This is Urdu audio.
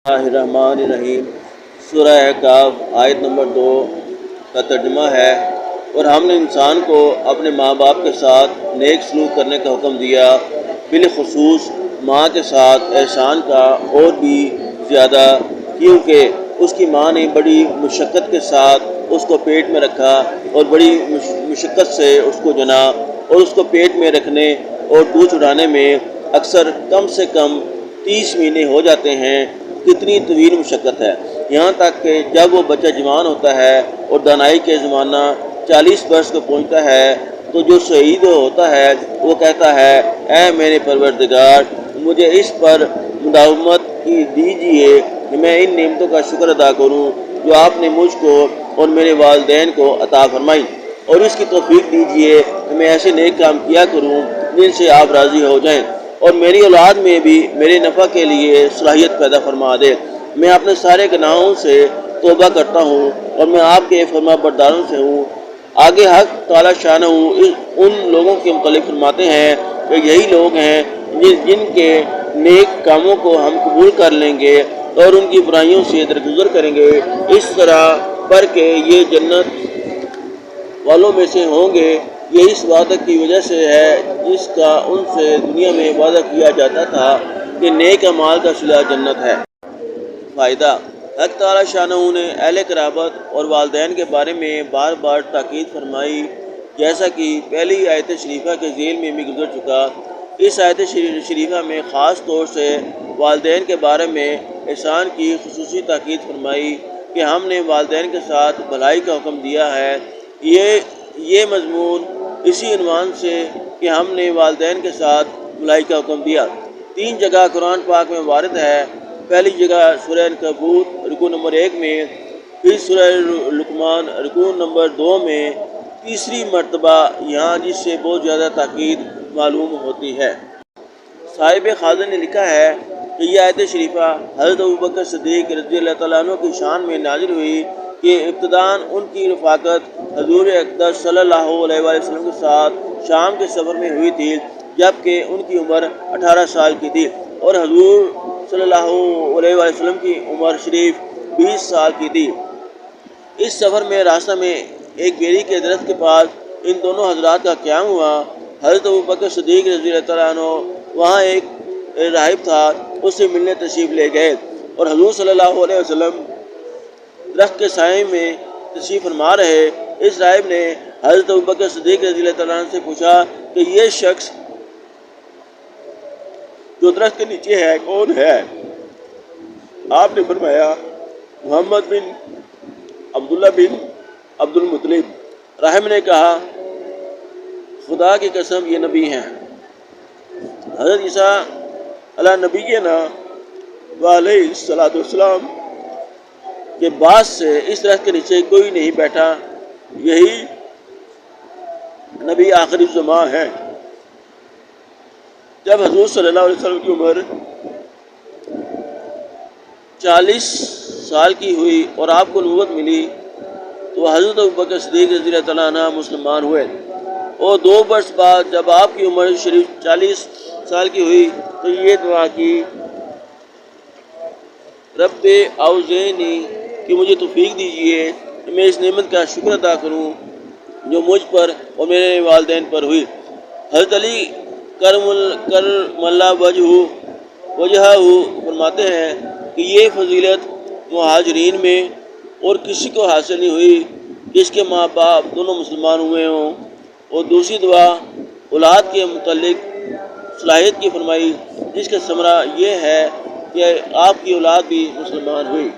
اللہ الرحمن الرحیم۔ سورہ کاف آیت نمبر 2 کا ترجمہ ہے، اور ہم نے انسان کو اپنے ماں باپ کے ساتھ نیک سلوک کرنے کا حکم دیا، بالخصوص ماں کے ساتھ احسان کا اور بھی زیادہ، کیونکہ اس کی ماں نے بڑی مشقت کے ساتھ اس کو پیٹ میں رکھا اور بڑی مشقت سے اس کو جنا، اور اس کو پیٹ میں رکھنے اور دودھ اٹھانے میں اکثر کم سے کم 30 مہینے ہو جاتے ہیں۔ کتنی طویل مشقت ہے، یہاں تک کہ جب وہ بچہ جوان ہوتا ہے اور دانائی کے زمانہ 40 برس کو پہنچتا ہے تو جو شہید ہوتا ہے وہ کہتا ہے، اے میرے پروردگار، مجھے اس پر مداومت دیجیے کہ میں ان نعمتوں کا شکر ادا کروں جو آپ نے مجھ کو اور میرے والدین کو عطا فرمائی، اور اس کی توفیق دیجیے کہ میں ایسے نیک کام کیا کروں جن سے آپ راضی ہو جائیں، اور میری اولاد میں بھی میرے نفع کے لیے صلاحیت پیدا فرما دے۔ میں اپنے سارے گناہوں سے توبہ کرتا ہوں اور میں آپ کے فرما برداروں سے ہوں۔ آگے حق تعالی شانہ ان لوگوں کے متعلق فرماتے ہیں کہ یہی لوگ ہیں جن کے نیک کاموں کو ہم قبول کر لیں گے اور ان کی برائیوں سے درگزر کریں گے، اس طرح پر کہ یہ جنت والوں میں سے ہوں گے۔ یہ اس وعدے کی وجہ سے ہے جس کا ان سے دنیا میں وعدہ کیا جاتا تھا کہ نیک اعمال کا صلہ جنت ہے۔ فائدہ: حق تعالی شانہ نے اہل قرابت اور والدین کے بارے میں بار بار تاکید فرمائی، جیسا کہ پہلی آیت شریفہ کے ذیل میں بھی گزر چکا۔ اس آیت شریفہ میں خاص طور سے والدین کے بارے میں احسان کی خصوصی تاکید فرمائی کہ ہم نے والدین کے ساتھ بھلائی کا حکم دیا ہے۔ یہ مضمون اسی عنوان سے کہ ہم نے والدین کے ساتھ بھلائی کا حکم دیا 3 جگہ قرآن پاک میں وارد ہے۔ پہلی جگہ سورہ عنکبوت رکوع نمبر 1 میں، پھر سورہ لقمان رکوع نمبر 2 میں، تیسری مرتبہ یہاں، جس سے بہت زیادہ تاکید معلوم ہوتی ہے۔ صاحب خازن نے لکھا ہے کہ یہ آیت شریفہ حضرت ابوبکر صدیق رضی اللہ تعالیٰ عنہ کی شان میں نازل ہوئی کہ ابتداً ان کی رفاقت حضور اقدس صلی اللہ علیہ وآلہ وسلم کے ساتھ شام کے سفر میں ہوئی تھی، جبکہ ان کی عمر 18 سال کی تھی، اور حضور صلی اللہ علیہ وآلہ وسلم کی عمر شریف 20 سال کی تھی۔ اس سفر میں راستہ میں ایک بیری کے درخت کے پاس ان دونوں حضرات کا قیام ہوا۔ حضرت ابوبکر صدیق رضی اللہ تعالیٰ عنہ وہاں ایک راہب تھا، اس سے ملنے تشریف لے گئے، اور حضور صلی اللہ علیہ وسلم درخت کے سائے میں تشریف فرما رہے۔ اس راہب نے حضرت ابوبکر صدیق رضی اللہ تعالیٰ عنہ سے پوچھا کہ یہ شخص جو درخت کے نیچے ہے کون ہے؟ آپ نے فرمایا، محمد بن عبداللہ بن عبد المطلب۔ راہب نے کہا، خدا کی قسم یہ نبی ہیں۔ حضرت عیسیٰ علیہ نبینا وعلیہ الصلوۃ والسلام کے بعد سے اس درخت کے نیچے کوئی نہیں بیٹھا، یہی نبی آخری الزماں ہے۔ جب حضور صلی اللہ علیہ وسلم کی عمر 40 سال کی ہوئی اور آپ کو نبوت ملی تو حضرت ابوبکر صدیق رضی اللہ تعالیٰ عنہ مسلمان ہوئے، اور 2 برس بعد جب آپ کی عمر شریف 40 سال کی ہوئی تو یہ دعا کی، رب اوزعنی، کہ مجھے توفیق دیجیے کہ میں اس نعمت کا شکر ادا کروں جو مجھ پر اور میرے والدین پر ہوئی۔ حضرت علی کرم اللہ وجہہ فرماتے ہیں کہ یہ فضیلت مہاجرین میں اور کسی کو حاصل نہیں ہوئی کہ اس کے ماں باپ دونوں مسلمان ہوئے ہوں، اور دوسری دعا اولاد کے متعلق صلاحیت کی فرمائی، جس کا ثمرہ یہ ہے کہ آپ کی اولاد بھی مسلمان ہوئی۔